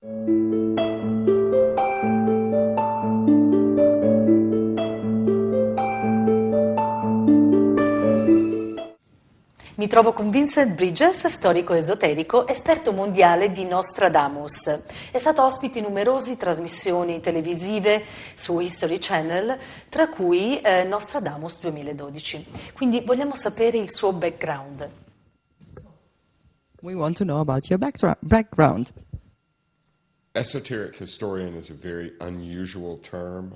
Mi trovo con Vincent Bridges, storico esoterico, esperto mondiale di Nostradamus. È stato ospite in numerose trasmissioni televisive su History Channel, tra cui Nostradamus 2012. Quindi vogliamo sapere il suo background. We want to know about your background. Esoteric historian is a very unusual term.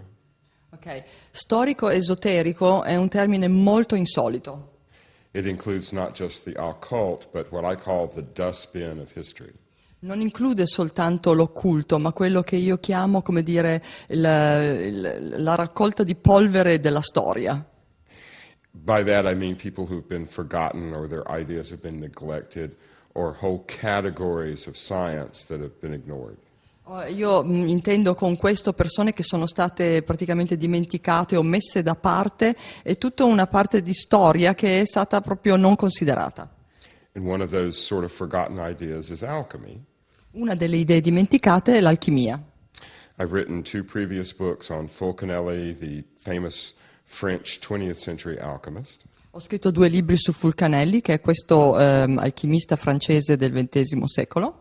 Okay. Storico esoterico è un termine molto insolito. It includes not just the occult, but what I call the dustbin of history. Non include soltanto l'occulto, ma quello che io chiamo, come dire, la raccolta di polvere della storia. By that I mean people who've been forgotten or their ideas have been neglected or whole categories of science that have been ignored. Io intendo con questo persone che sono state praticamente dimenticate o messe da parte e tutta una parte di storia che è stata proprio non considerata. And one of those sort of forgotten ideas is alchemy. Una delle idee dimenticate è l'alchimia. I've written 2 previous books on Fulcanelli, the famous French 20th century alchemist. Ho scritto 2 libri su Fulcanelli, che è questo alchimista francese del XX secolo.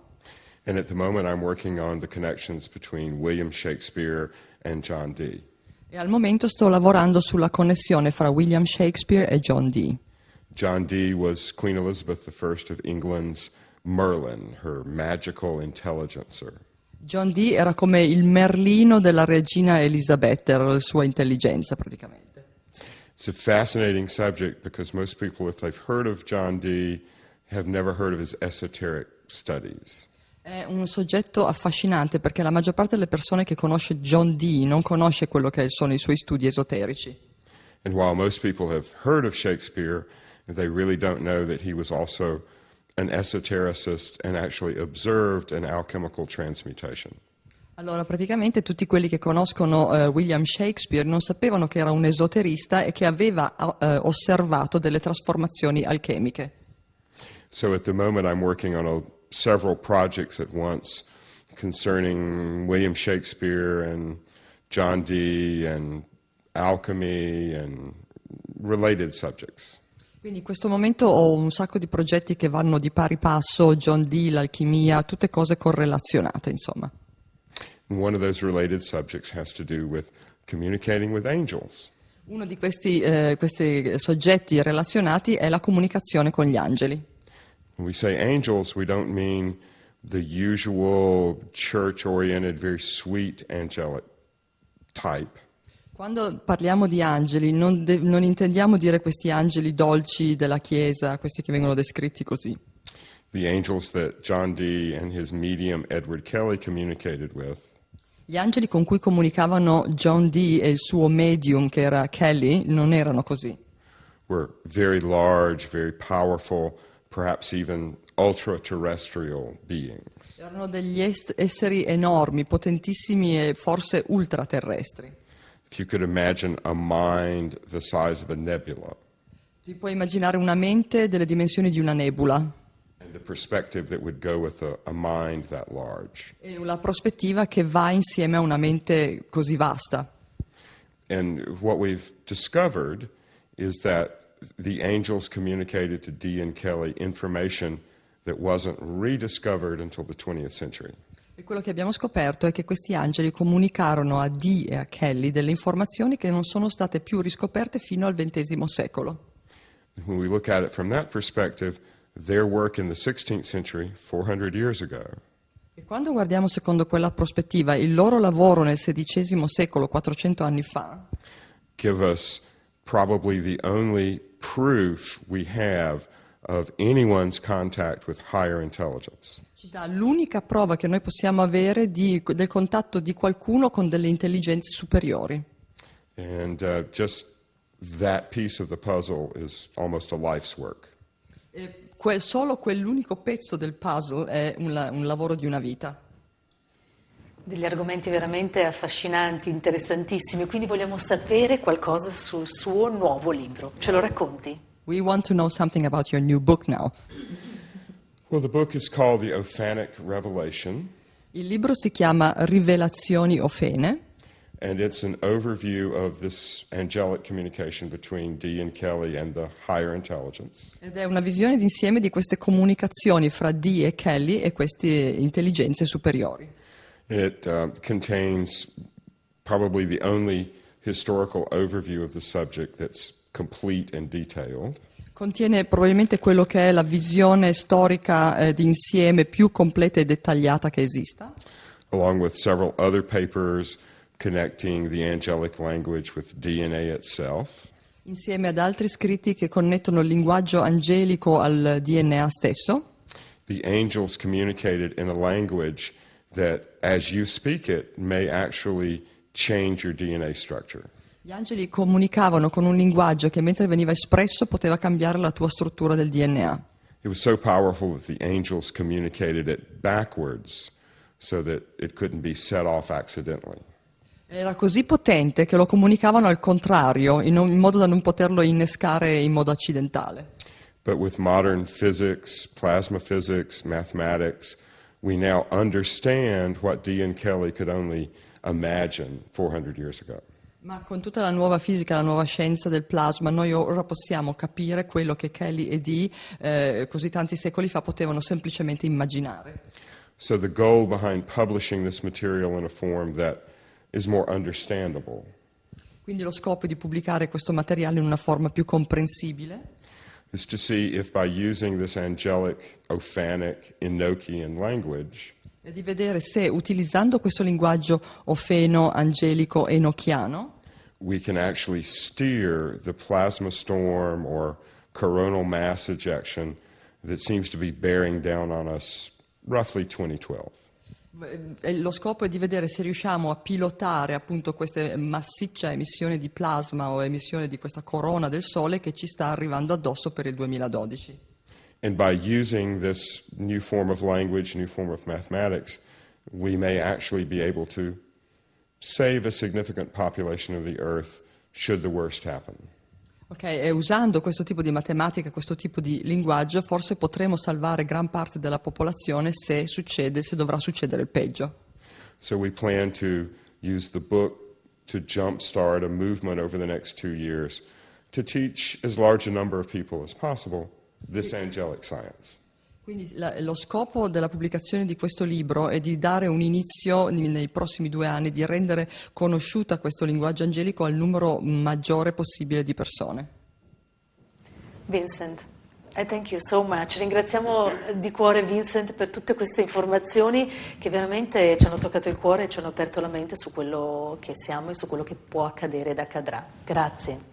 And at the moment I'm working on the connections between William Shakespeare and John Dee. E al momento sto lavorando sulla connessione fra William Shakespeare e John Dee. John Dee was Queen Elizabeth I of England's Merlin, her magical intelligencer. John Dee era come il Merlino della regina Elisabetta, era la sua intelligenza praticamente. It's a fascinating subject because most people, if they've heard of John Dee, have never heard of his esoteric studies. È un soggetto affascinante perché la maggior parte delle persone che conosce John Dee non conosce quello che sono i suoi studi esoterici. And while most people have heard of Shakespeare, they really don't know that he was also an esotericist and actually observed an alchemical transmutation. Allora, praticamente tutti quelli che conoscono William Shakespeare non sapevano che era un esoterista e che aveva osservato delle trasformazioni alchemiche. So at the moment I'm working on several projects at once concerning William Shakespeare and John Dee and alchemy and related subjects. Quindi in questo momento ho un sacco di progetti che vanno di pari passo, John Dee, l'alchimia, tutte cose correlazionate, insomma. And one of those related subjects has to do with communicating with angels. Uno di questi soggetti relazionati è la comunicazione con gli angeli. When we say angels, we don't mean the usual church-oriented, very sweet angelic type. Quando parliamo di angeli non intendiamo dire questi angeli dolci della Chiesa, questi che vengono descritti così. The angels that John Dee and his medium Edward Kelly communicated with. Gli angeli con cui comunicavano John Dee e il suo medium, che era Kelly, non erano così. Were very large, very powerful, perhaps even ultra-terrestrial beings. Erano degli esseri enormi, potentissimi e forse ultraterrestri. If you could imagine a mind the size of a nebula. Ti puoi immaginare una mente delle dimensioni di una nebula. And the perspective that would go with a mind that large. E la prospettiva che va insieme a una mente così vasta. And what we've discovered is that the angels communicated to Dee and Kelly information that wasn't rediscovered until the 20th century. E quello che abbiamo scoperto è che questi angeli comunicarono a Dee e a Kelly delle informazioni che non sono state più riscoperte fino al XX secolo. When we look at it from that perspective, their work in the 16th century, 400 years ago, E quando guardiamo secondo quella prospettiva, il loro lavoro nel XVI secolo, 400 anni fa, give us probably the only proof we have of anyone's contact with higher intelligence. ci dà l'unica prova che noi possiamo avere del contatto di qualcuno con delle intelligenze superiori. And just that piece of the puzzle is almost a life's work. E solo quell'unico pezzo del puzzle è un lavoro di una vita. Degli argomenti veramente affascinanti, interessantissimi, quindi vogliamo sapere qualcosa sul suo nuovo libro. Ce lo racconti? We want to know something about your new book now. Well, the book is called The Ophanic Revelation. Il libro si chiama Rivelazioni Ofene. And it's an overview of this angelic communication between Dee and Kelly and the higher intelligence. Ed è una visione d'insieme di queste comunicazioni fra Dee e Kelly e queste intelligenze superiori. It contains probably the only historical overview of the subject that's complete and detailed. Contiene probabilmente quello che è la visione storica d'insieme più completa e dettagliata che esista, along with several other papers connecting the angelic language with DNA itself. insieme ad altri scritti che connettono il linguaggio angelico al DNA stesso. The angels communicated in a language that, as you speak it, may actually change your DNA structure. Gli angeli comunicavano con un linguaggio che mentre veniva espresso poteva cambiare la tua struttura del DNA. It was so powerful that the angels communicated it backwards so that it couldn't be set off accidentally. Era così potente che lo comunicavano al contrario, in modo da non poterlo innescare in modo accidentale. But with modern physics, plasma physics, mathematics, we now understand what Dee and Kelly could only imagine 400 years ago. Ma con tutta la nuova fisica, la nuova scienza del plasma, noi ora possiamo capire quello che Kelly e Dee così tanti secoli fa potevano semplicemente immaginare. So the goal behind publishing this material in a form that is more understandable Quindi lo scopo di pubblicare questo materiale in una forma più comprensibile is to see if by using this angelic, ophanic, Enochian language, è di vedere se utilizzando questo linguaggio ofeno, angelico, enochiano, we can actually steer the plasma storm or coronal mass ejection that seems to be bearing down on us roughly 2012. lo scopo è di vedere se riusciamo a pilotare appunto questa massiccia emissione di plasma o emissione di questa corona del Sole che ci sta arrivando addosso per il 2012. And by using this new form of language, new form of mathematics, we may actually be able to save a significant population of the Earth should the worst happen. Ok, e usando questo tipo di matematica, questo tipo di linguaggio, forse potremo salvare gran parte della popolazione se dovrà succedere il peggio. So we plan to use the book to jumpstart a movement over the next 2 years to teach as large a number of people as possible this angelic science. Quindi lo scopo della pubblicazione di questo libro è di dare un inizio nei prossimi 2 anni, di rendere conosciuta questo linguaggio angelico al numero maggiore possibile di persone. Vincent, I thank you so much. Ringraziamo di cuore Vincent per tutte queste informazioni che veramente ci hanno toccato il cuore e ci hanno aperto la mente su quello che siamo e su quello che può accadere ed accadrà. Grazie.